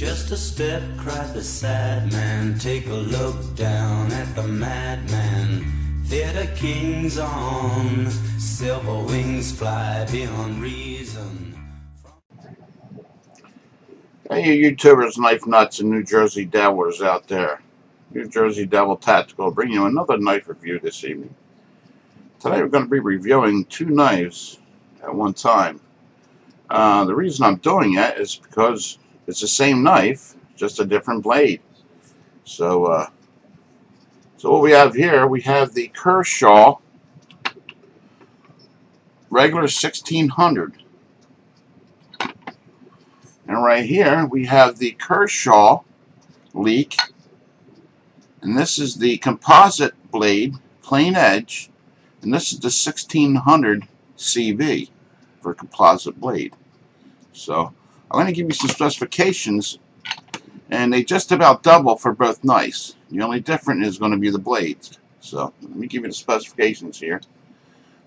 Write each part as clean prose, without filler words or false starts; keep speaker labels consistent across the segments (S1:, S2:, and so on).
S1: Just a step, cried the sad man. Take a look down at the madman. Theater kings on silver wings fly beyond reason.
S2: Hey, you YouTubers, knife nuts, and New Jersey Devils out there. New Jersey Devil Tactical will bring you another knife review this evening. Today we're going to be reviewing two knives at one time. The reason I'm doing it is because it's the same knife, just a different blade. So what we have here, we have the Kershaw regular 1600. And right here we have the Kershaw Leek. And this is the composite blade, plain edge. And this is the 1600 CV for composite blade. So I'm going to give you some specifications, and they just about double for both knives. The only difference is going to be the blades. So let me give you the specifications here.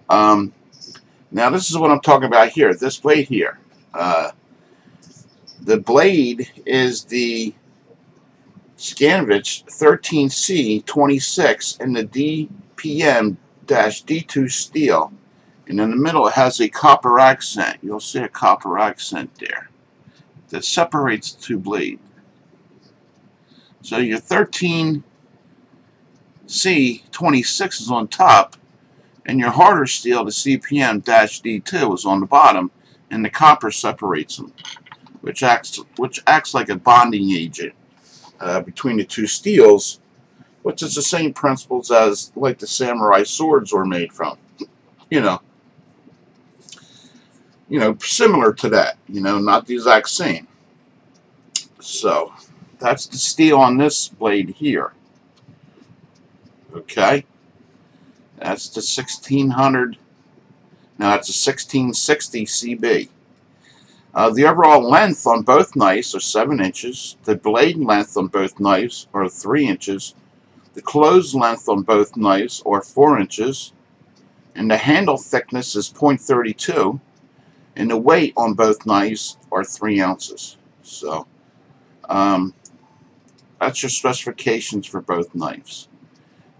S2: Now this is what I'm talking about here. This blade here. The blade is the Scanvich 13C26 in the DPM-D2 steel. And in the middle it has a copper accent. You'll see a copper accent there that separates the two blades. So your 13C26 is on top, and your harder steel, the CPM-D2, is on the bottom, and the copper separates them, which acts like a bonding agent between the two steels, which is the same principles as like the samurai swords were made from. You know, similar to that, not the exact same. So that's the steel on this blade here. Okay, that's the 1600. Now that's a 1660 CB. The overall length on both knives are 7 inches. The blade length on both knives are 3 inches. The closed length on both knives are 4 inches. And the handle thickness is 0.32. And the weight on both knives are 3 ounces. So that's your specifications for both knives.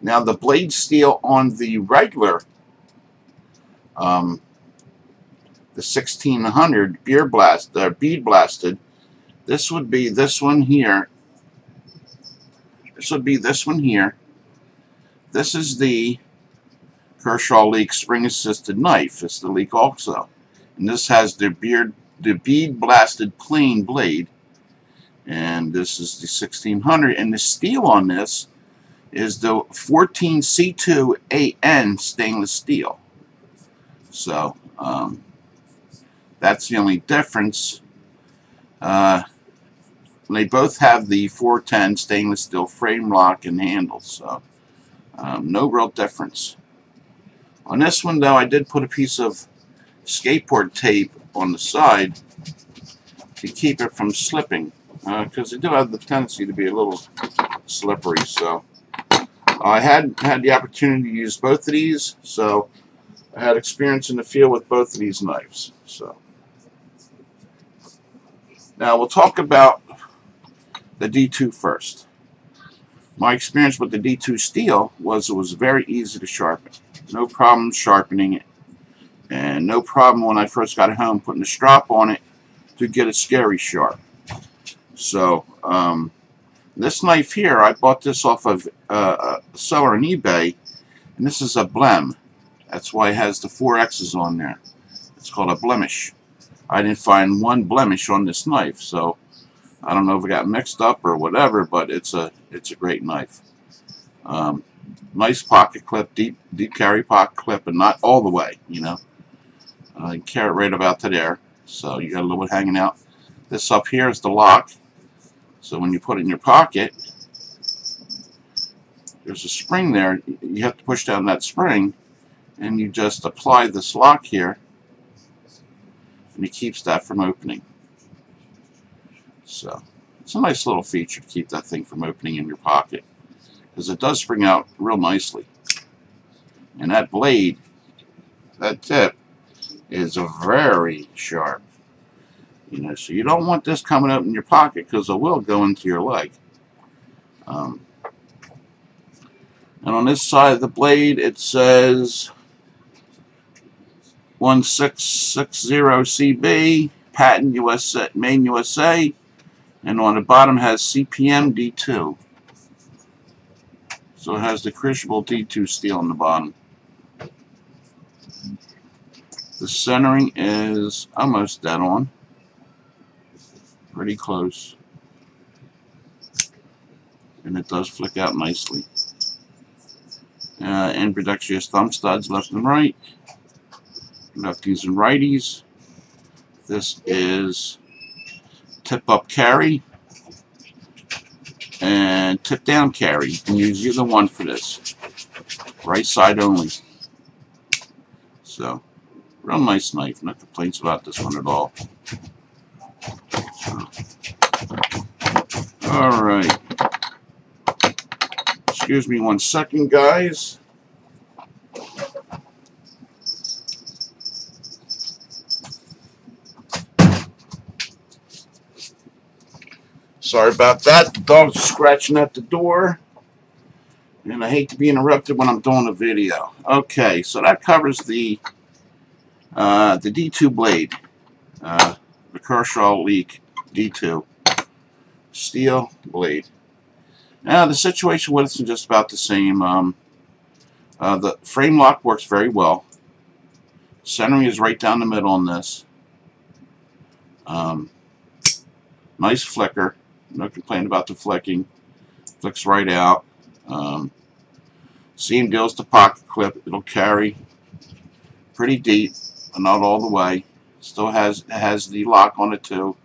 S2: Now the blade steel on the regular the 1600 bead blasted, this would be this one here. This would be this one here. This is the Kershaw Leek spring assisted knife. It's the Leek also. And this has the bead blasted plain blade. And this is the 1600. And the steel on this is the 14C2AN stainless steel. So that's the only difference. They both have the 410 stainless steel frame lock and handle. So no real difference. On this one though, I did put a piece of skateboard tape on the side to keep it from slipping, because they do have the tendency to be a little slippery. So I had the opportunity to use both of these, so I had experience in the field with both of these knives. So now we'll talk about the D2 first. My experience with the D2 steel was it was very easy to sharpen. No problem sharpening it. And no problem when I first got home putting the strap on it to get it scary sharp. So this knife here, I bought this off of a seller on eBay, and this is a blem. That's why it has the 4 X's on there. It's called a blemish. I didn't find one blemish on this knife, so I don't know if it got mixed up or whatever, but it's a great knife. Nice pocket clip, deep carry pocket clip, and not all the way, you can carry it right about to there, so you got a little bit hanging out. This up here is the lock, so when you put it in your pocket, there's a spring there. You have to push down that spring, and you just apply this lock here, and it keeps that from opening. So it's a nice little feature to keep that thing from opening in your pocket, because it does spring out real nicely. And that blade, that tip, is very sharp. You know, so you don't want this coming up in your pocket because it will go into your leg. And on this side of the blade, it says 1660CB, patent USA, made in USA, and on the bottom has CPM D2. So it has the crucible D2 steel on the bottom. The centering is almost dead on. Pretty close. And it does flick out nicely. Ambidextrous thumb studs left and right. Lefties and righties. This is tip up carry and tip down carry. You can use either one for this. Right side only. So, real nice knife. No complaints about this one at all. Alright. Excuse me 1 second, guys. Sorry about that. The dog's scratching at the door. And I hate to be interrupted when I'm doing a video. Okay, so that covers the D2 blade. The Kershaw Leek D2. Steel blade. Now, the situation with this is just about the same. The frame lock works very well. Centering is right down the middle on this. Nice flicker. No complaint about the flicking. Flicks right out. Seam deals the pocket clip. It'll carry pretty deep, but not all the way. Still has the lock on it too.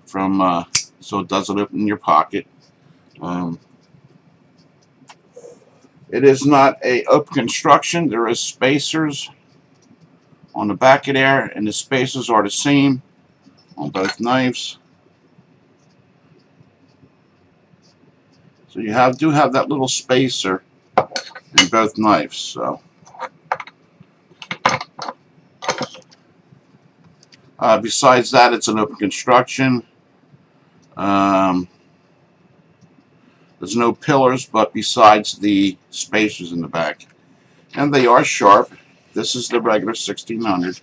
S2: From so it doesn't open your pocket. It is not a open construction. There is spacers on the back of there, and the spacers are the same on both knives. So you do have that little spacer in both knives. So besides that, it's an open construction. There's no pillars, but besides the spacers in the back, and they are sharp. This is the regular 1600.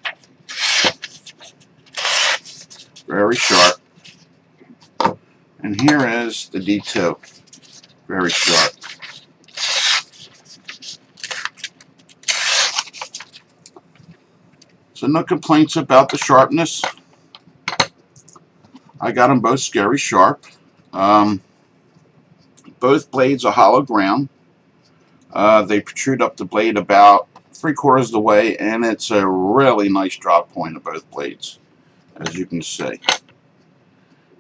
S2: Very sharp. And here is the D2. Very sharp. So no complaints about the sharpness. I got them both scary sharp. Both blades are hollow ground. They protrude up the blade about 3/4 of the way, and it's a really nice drop point of both blades, as you can see.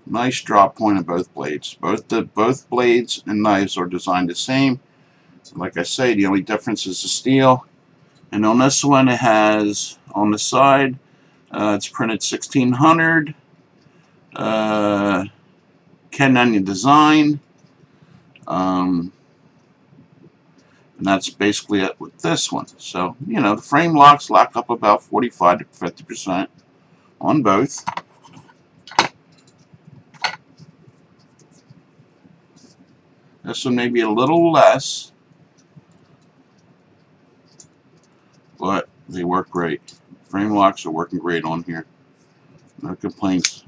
S2: Nice drop point of both blades. Both blades and knives are designed the same. Like I say, the only difference is the steel. And on this one, it has on the side, it's printed 1600. Ken Onion design. And that's basically it with this one. So, you know, the frame locks lock up about 45 to 50% on both. This one may be a little less, but they work great. Frame locks are working great on here. No complaints.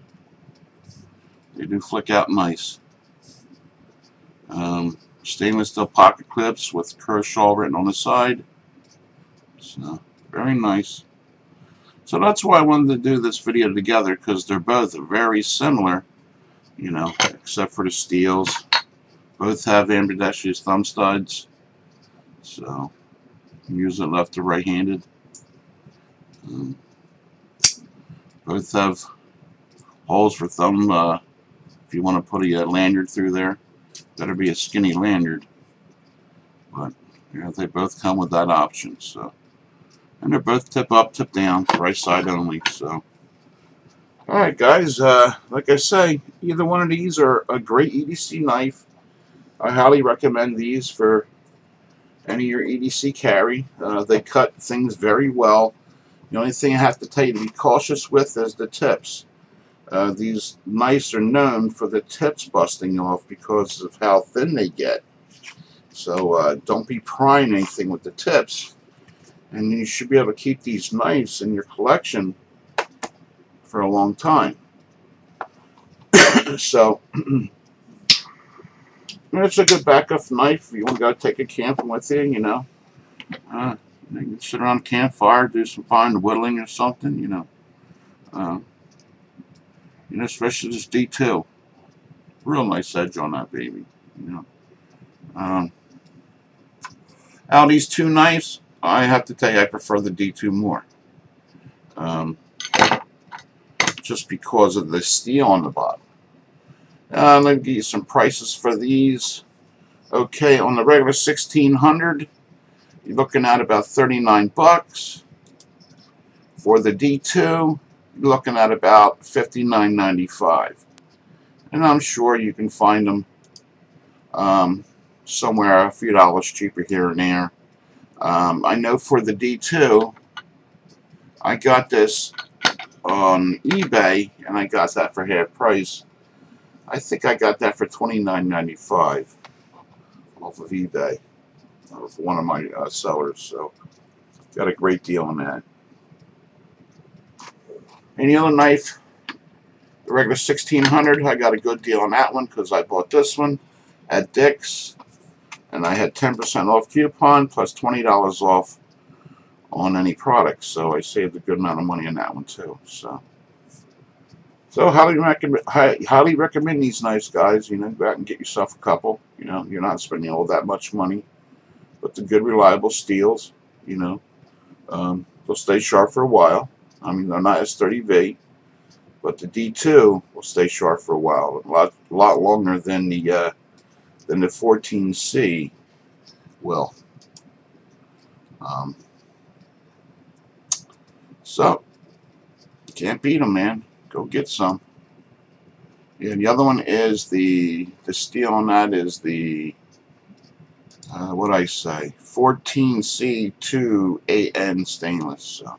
S2: They do flick out nice. Stainless steel pocket clips with Kershaw written on the side. So, very nice. So that's why I wanted to do this video together, because they're both very similar, you know, except for the steels. Both have ambidextrous thumb studs, so you can use it left or right-handed. Both have holes for thumb, if you want to put a lanyard through there. Better be a skinny lanyard, but you know, they both come with that option. So, and they're both tip up, tip down, right side only. So, all right, guys. Like I say, either one of these are a great EDC knife. I highly recommend these for any of your EDC carry. They cut things very well. The only thing I have to tell you to be cautious with is the tips. These knives are known for the tips busting off because of how thin they get. So don't be prying anything with the tips. And you should be able to keep these knives in your collection for a long time. So it's a good backup knife. You want to go take a camping with you, you know. You can sit around a campfire, do some fine whittling or something, you know. Especially this D2. Real nice edge on that baby, you know. Out of these two knives, I have to tell you I prefer the D2 more. Just because of the steel on the bottom. Let me give you some prices for these. Okay, on the regular 1600, you're looking at about 39 bucks. For the D2, you're looking at about $59.95. And I'm sure you can find them somewhere a few dollars cheaper here and there. I know for the D2, I got this on eBay, and I got that for half price. I think I got that for $29.95 off of eBay of one of my sellers. So got a great deal on that. Any other knife, the regular 1600, I got a good deal on that one because I bought this one at Dick's, and I had 10% off coupon plus $20 off on any products, so I saved a good amount of money on that one too. So highly recommend these knives, guys. You know, go out and get yourself a couple. You know, you're not spending all that much money, but the good, reliable steels. You know, they'll stay sharp for a while. I mean, they're not S30V, but the D2 will stay sharp for a while, a lot longer than the 14C will. So, can't beat them, man. Go get some. Yeah, and the other one is the steel on that is the, what I say, 14C2AN stainless. So,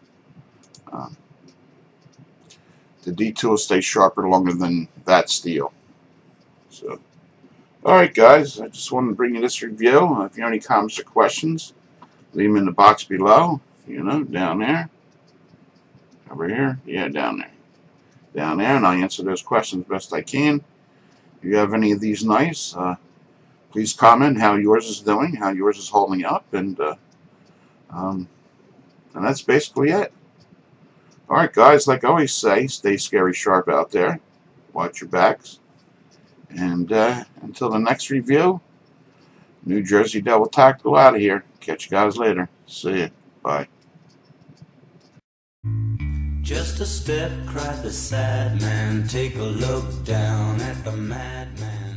S2: the D2 will stay sharper longer than that steel. So, alright guys, I just wanted to bring you this review. If you have any comments or questions, leave them in the box below. You know, down there. Over here? Yeah, down there. Down there, and I'll answer those questions best I can. If you have any of these knives, please comment how yours is doing, how yours is holding up, and that's basically it. Alright guys, like I always say, stay scary sharp out there. Watch your backs. And until the next review, New Jersey Devil Tactical out of here. Catch you guys later. See ya. Bye.
S1: Just a step, cried the sad man. Take a look down at the madman.